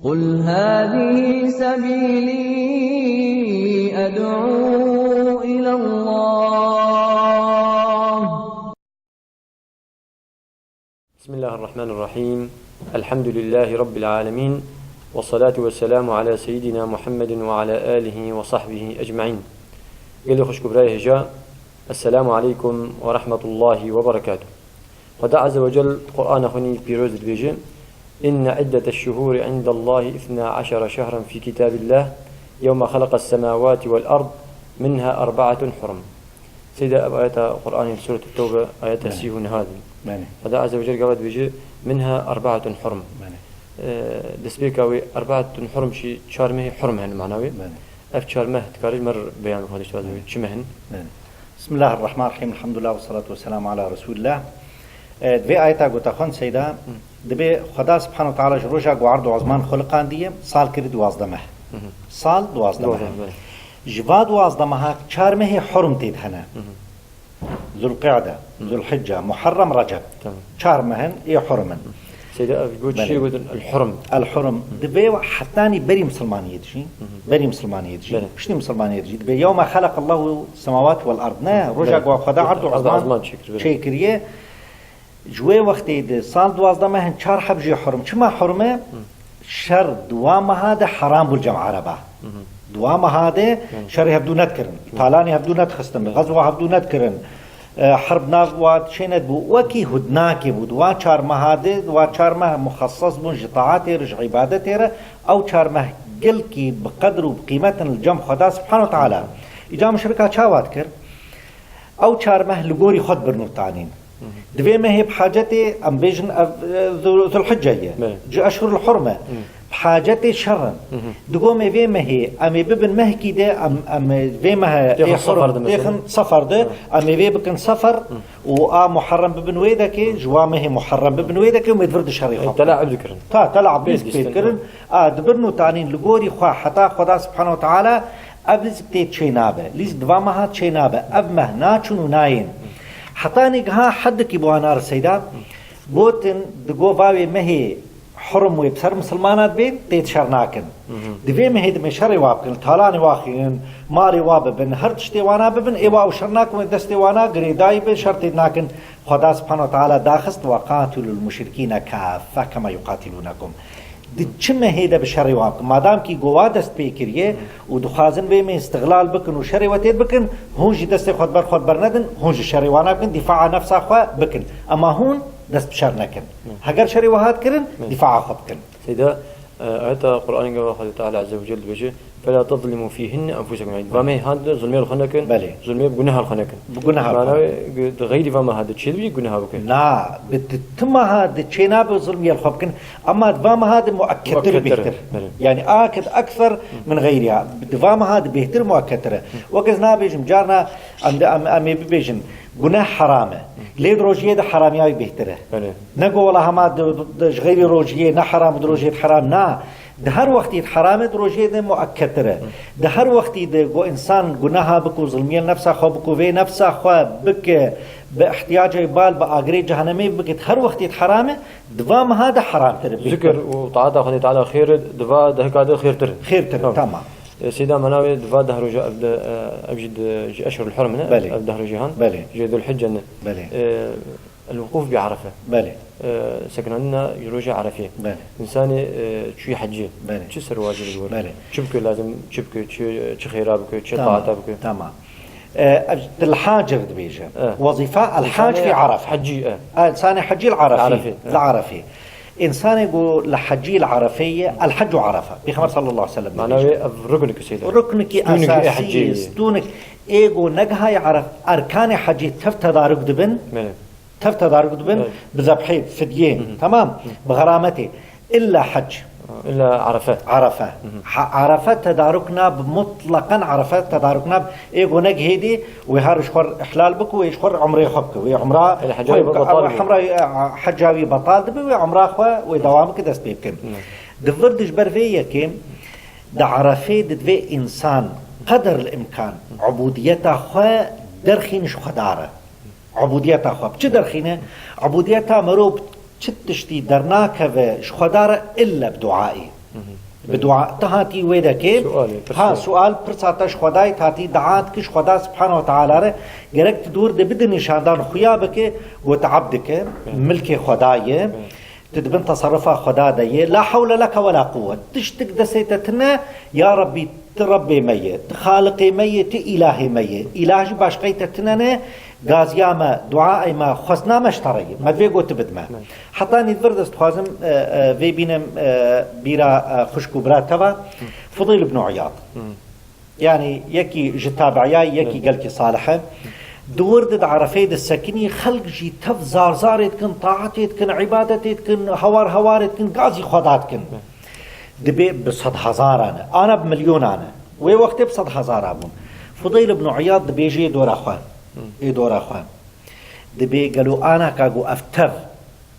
قل هذه سبيلي أدعو إلى الله. بسم الله الرحمن الرحيم. الحمد لله رب العالمين، والصلاة والسلام على سيدنا محمد وعلى آله وصحبه أجمعين. قال خوش كبراي هجاء، السلام عليكم ورحمة الله وبركاته. قد عز وجل قرآن خني بيروز البيجي: إن عدة الشهور عند الله 12 شهرا في كتاب الله يوم خلق السماوات والأرض منها 4 حرم. سيدة آيات قرآن سورة التوبة آيات سيهون هذه. قد عز وجل قال بيجي منها 4 حرم. دسبيكاوي 4 حرم شي شارمه حرم هن معناوي. أف شارمه تكاري مر بيان هذا شو شمهن. بسم الله الرحمن الرحيم. الحمد لله والصلاة والسلام على رسول الله. دبي آياتا قلت أخوان سيدا دبي خدا سبحانه وتعالى جروجا وعرض عزمان خلقان ديه صال كري 12 صال 12 جواد 12 چارمه حرم تيد هنا ذو القعدة ذو الحجة محرم رجب چارمهن اي حرمن سيدا قلت شيء قلت الحرم دبي حتاني بري مسلمان يدشي بري مسلمان يدشي شنو مسلمان يدشي دبي يوم خلق الله السماوات والأرض نا رجا وخدا عرض عزمان شيكريه جوه وقتی ده سال 12 ماه 4 حبجي حرم چما حرمه شر دوام هذا حرام بالجمع عربه دوام هذا شر هبدو نذكرن طالاني هبدو نتخستن غزوه هبدو نذكرن حرب ناوات شينت بو وكي هدناك بو دوا 4 ماه هذا دوا 4 ماه مخصص بون جطاعات رج عبادته او 4 ماه قل كي بقدر وبقيمه الجمع خدا سبحانه وتعالى اجا مشركات شاوات كر او 4 ماه لغوري خد برنو تانين دوی مه بحاجتي ام بيجن ذو الحجه جاء اشهر الحرمه بحاجتي شرا دغو مه في مه ام ببن مه كده ام في مه سفر ده ام في بكن سفر و محرم ببن ويدك جوا مه محرم ببن ويدك ومدفرد شريخه تلعب ذكرن تلعب بذكرن دبرنو تانين لغوري خوا حتا خدا سبحانه وتعالى ابز بتيت شينابه ليز دوامها شينابه اب مهنا چونو ناين حتاني ها حد كي بوانار سيدا بوتن دغو باوي مهي حرم ويبسر مسلمانات بين تيتشرناكن دبي مهي دم شر وابكن طالاني واخين ماري واب بن هر تشتي وانا بن ايوا وشرناكم دستي وانا غريداي بشرط ناكن خدا سبحانه وتعالى داخست وقاتل المشركين كافة كما يقاتلونكم دچمه هيدا بشر واب مادام کی گوا دست پی کریه و دخوازن به استغلال بکن و شر وتید بکن هونج دست خود بر ندن هونج شر وانا بکن دفاع نفس خو بکن اما هون دست بشر نکن اگر شر وهات کرن دفاع خود بکن سيدا آيات القرآن قال تعالى عز وجل بيجي: فلا تظلموا فيهن أنفسكم. يعني فما هذا ظلمي الخنكن ظلمي بجناح الخنكن بجناح غير فما هذا شيء بيجي جناح بكن لا بتتم هذا شيء ناب ظلمي الخبكن أما فما هذا مؤكد بيهتر يعني آكد أكثر من غيرها فما هذا بيهتر مؤكد وكذا بيجم جارنا أمي بيجم جناح حرامه ليه روجيه ده حرامياوي بيهتره نقول والله ما غير روجيه نا حرام روجيه حرام نا ده هر وقت حرام روجيه ده مؤكدره ده هر وقت ده جو انسان جناها بكو ظلميه نفسه خو بكو في نفسه خو بك باحتياج بال باغري جهنمي بك هر وقت حرامه دوام هذا حرام ترى ذكر وطاعه خدي تعالى خير دفا ده كذا خير ترى تمام سيدا مناوي دفا دهر جاء أبجد أشهر الحرم هنا دهر جهان ذو الحجة الوقوف بعرفة سكننا يروج عرفة إنسان شو حجي شو سر واجب الور شبك لازم شبك شو خيرابك شو طاعتك تمام الحاجر دبيجة وظيفة الحاج في عرفة حجي إنسان حجي العرفة إنسان يقول لحجي العرفية الحج عرفة بخبر صلى الله عليه وسلم معناه ركنك سيدا ركنك أساسي ستونك إيجو نجها يعرف أركان حجي تفتدارك دبن بذبحي فدية تمام بغرامته إلا حج إلا عرفة تداركنا بمطلقا عرفة تداركنا إيجو نجهدي ويهارشخور إحلال بك ويشخور عمره خبك ويعمره حجاوي بطال دبي ويعمره خوا ودوامك دست بيكن دفردش برفيه كم دعرفه ددوي إنسان قدر الإمكان عبوديته خوا درخينش خداره عبوديته خوا بچه درخينه عبوديته مروب چتشتي درناك و شخدار إلا بدعائي بدعاء تهاتي ويدا كي ها سؤال برساتش خداي تهاتي دعات كش خدا سبحانه وتعالى جرك تدور ده بدن نشاندان خيابك وتعبدك ملك خداي تدبن تصرفها خدا دي لا حول لك ولا قوة تشتك دسيتتنا يا ربي تربي ميت خالقي ميت إلهي ميت إلهي باش قيتتنا غازيا ما دعاء ما خصنا مشتري ما فيغو تبدما حتى نذرد استخازم في بينم بيرا خشكو براتوا فضيل بن عياض يعني يكي جتابعياي يكي قالكي صالحه دورد عرفيد السكني خلق جي تف زار يتكن طاعت يتكن عبادت يتكن هوار يتكن غازي خدات كن دبي بصد هزار انا بمليون انا وي وقت بصد هزار ابون فضيل بن عياض دبي جي دور اخوان دور اخوان دبي قالوا انا كاغو افتر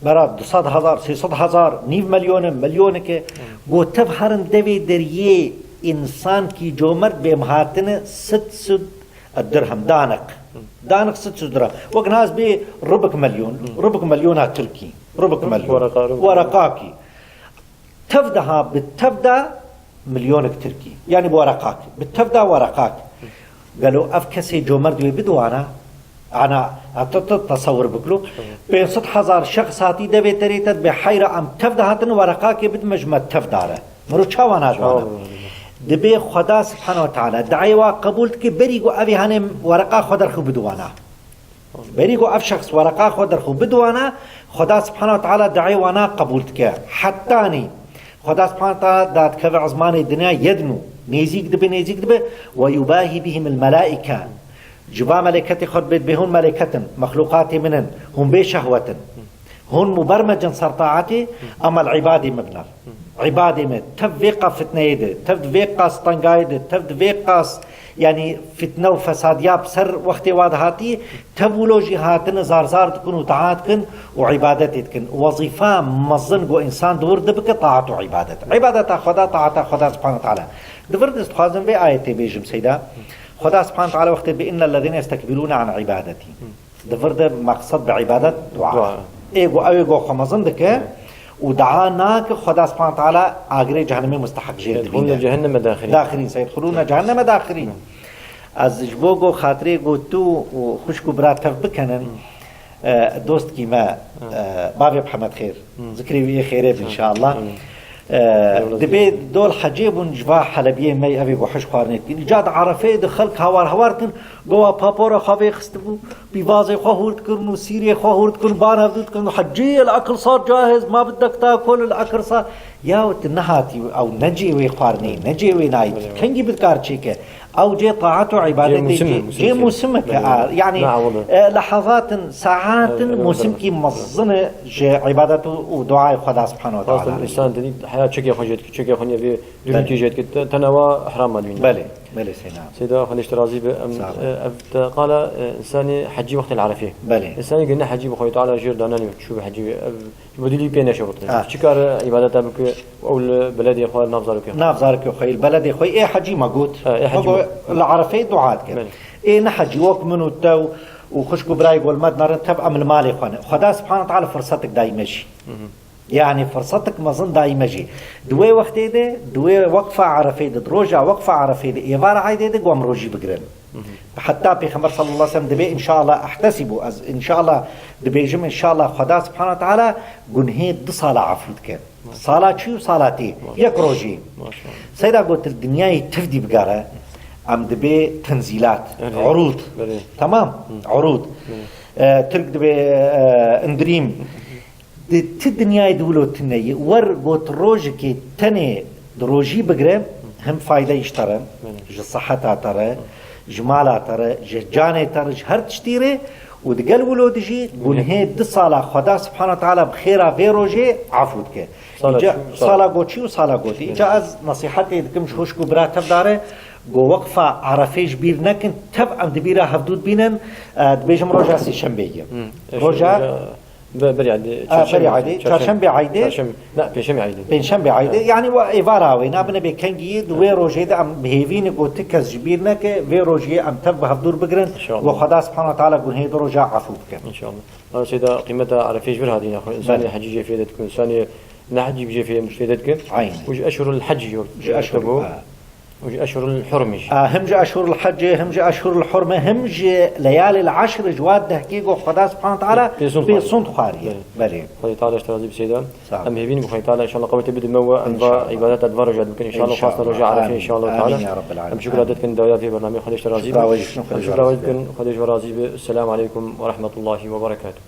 براد 100,000 300,000 نيف مليونك گو تف هرن دوي دريه انسان کی جومر بمهاتن 600 الدرهم دانق 600 درهم وقناز بي ربك مليون تركي ربك مليون ورقاكي تفدها بالتفدا مليونك تركي يعني بورقاك بالتفدا ورقاك قالوا أفكسي جومر دوي بدو أنا تصور بكلو بين 100,000 شخص هاتي دوي تريتت بحيرة أم تفدا هاتن ورقاكي بد مجمع تفداره مرو چاوانا جوانا دبي خدا سبحانه وتعالى دعيوا قبولت كي بريقو أبي هانم ورقا خدر خو بدوانا بريقو أف شخص ورقا خدر خو بدوانا خدا سبحانه وتعالى دعيوانا قبولت كي حتاني خدا سبحانه وتعالى دات كفي عزمان الدنيا يدنو نيزيك دبي ويباهي بهم الملائكة جبا ملائكة خد بيت بهن ملائكة مخلوقات منن هم بشهوة هون مبرمجا سرطاعتي أما العبادة مبنر عبادة مت تفيقا فتنة يده تفيقا ستنقايده تفيقا يعني فتنة وفساد ياب سر وقت وادهاتي تبولوجي هاتن زار تكون وتعاتكن وعبادتي تكن وظيفة مظن إنسان دور دبك طاعة عبادة خدا خدا سبحانه وتعالى دفرد استخازن في آية بيجم سيدا خدا سبحانه وتعالى وقت بإن الذين يستكبرون عن عبادتي دفرد مقصد بعبادة دعاء ايغو خمزن دكه ودعاناك خدا سبحانه وتعالى اجر جهنم مستحق جيد يدخلون جهنم داخرين سيدخلون جهنم داخرين از جبوغو خاطري گو تو خوشكو برات بكنن دوست كي ما بابي محمد خير ذكري ويه خير ان شاء الله دبي دول حجيب جوا حلبيه مي ابي وحش خارنيت جاد عرفه دخل هوارتن جوا بابورا خافي خستبو بيوازي خورت كرنو سيري خورت كن بان هدوت كن حجي الاكل صار جاهز ما بدك تاكل الاكل صار يا نهاتي او نجي وي خارني نجي وي ناي كنجي بدكار شيكه او جي طاعته عبادتي جي موسمك يعني لحظات ساعات موسمك مظنه جي عبادته ودعاء خدا سبحانه وتعالى الانسان دي حياه شكي خجت شكي خنيه في دنيا جت تنوى احرام الدنيا بلي سيدا خليش ترازي قال انساني حجي وقت العرفه انساني قلنا حجي بخوي تعالى جير داناني شو بحجي بدي بينا شوط شكار عبادته بك او البلد يا اخوان نافزارك اخوي البلد يا اخوي ايه حجي ماقوت العرفه دعاء كان ايه نحجي وك منو تو وخشكو براي قول مد نار تبع من المال اخوان خدا سبحانه وتعالى فرصتك دايما شي يعني فرصتك مظن دايما جي دوي وقت ده دوي وقفة عرفة ده دروجة وقفة عرفة ده يبار عايدة ده قوم روجي بقرن حتى بيخبر صلى الله عليه وسلم دبي إن شاء الله أحتسبه إن شاء الله دبي جم إن شاء الله خدا سبحانه وتعالى قنهيد 2 صلاة عفوت كان صلاة شو صلاتي يك روجي سيدا قلت الدنيا تفدي بقارة عم دبي تنزيلات عروض تمام عروض تلك دبي اندريم دي الدنيا يدولو تنيي ور قوت روج كي تني دروجي بقرم هم فايدة يشترن ج صحتها ترى جمالها ترى جاني ترى هر تشتيري ودقل ولو دجي قول هي 2 صالة خدا سبحانه وتعالى بخيرا في روجي عفوت كي صالة قوتشي وصالة قوتي إجا از نصيحتي دكمش خوشكو براتب داره قو وقفة عرفيش بير نكن تبعا دبيرا هفدود بينن دبيجم روجا سي شنبيه روجا بري عادي چهارشنبه عيدي لا بينشنبه عيدي يعني وإيفاراوي نابنا بكنجي دوي روجي ده ام بهيفين قوت كز جبيرنا كي في روجي ام تبه بدور بقرن وخدا سبحانه وتعالى قول هي روجا عفو بك ان شاء الله سيدا قيمتها على فيش بر هذه اخو انسان حجيجه فيها تكون انسان نحج بيجي في مشتدتك عين وش أشهر الحج يكتبوا وش أشهر الحرمش هم جاء أشهر الحج هم جاء أشهر الحرمة هم جاء ليالي العشر جواد تحقيق وخدا سبحانه وتعالى في صنط خارية بلي خدي تعالى اشتراضي بسيدة أم هبين بخدي تعالى إن شاء الله قوي تبدأ موى عبادات أدوار رجال ممكن إن شاء الله خاصة رجع على فيه إن شاء الله تعالى يا رب العالمين. أم شكرا لكم دعوات في برنامج خدي اشتراضي شكرا لكم خدي اشتراضي السلام عليكم ورحمة الله وبركاته.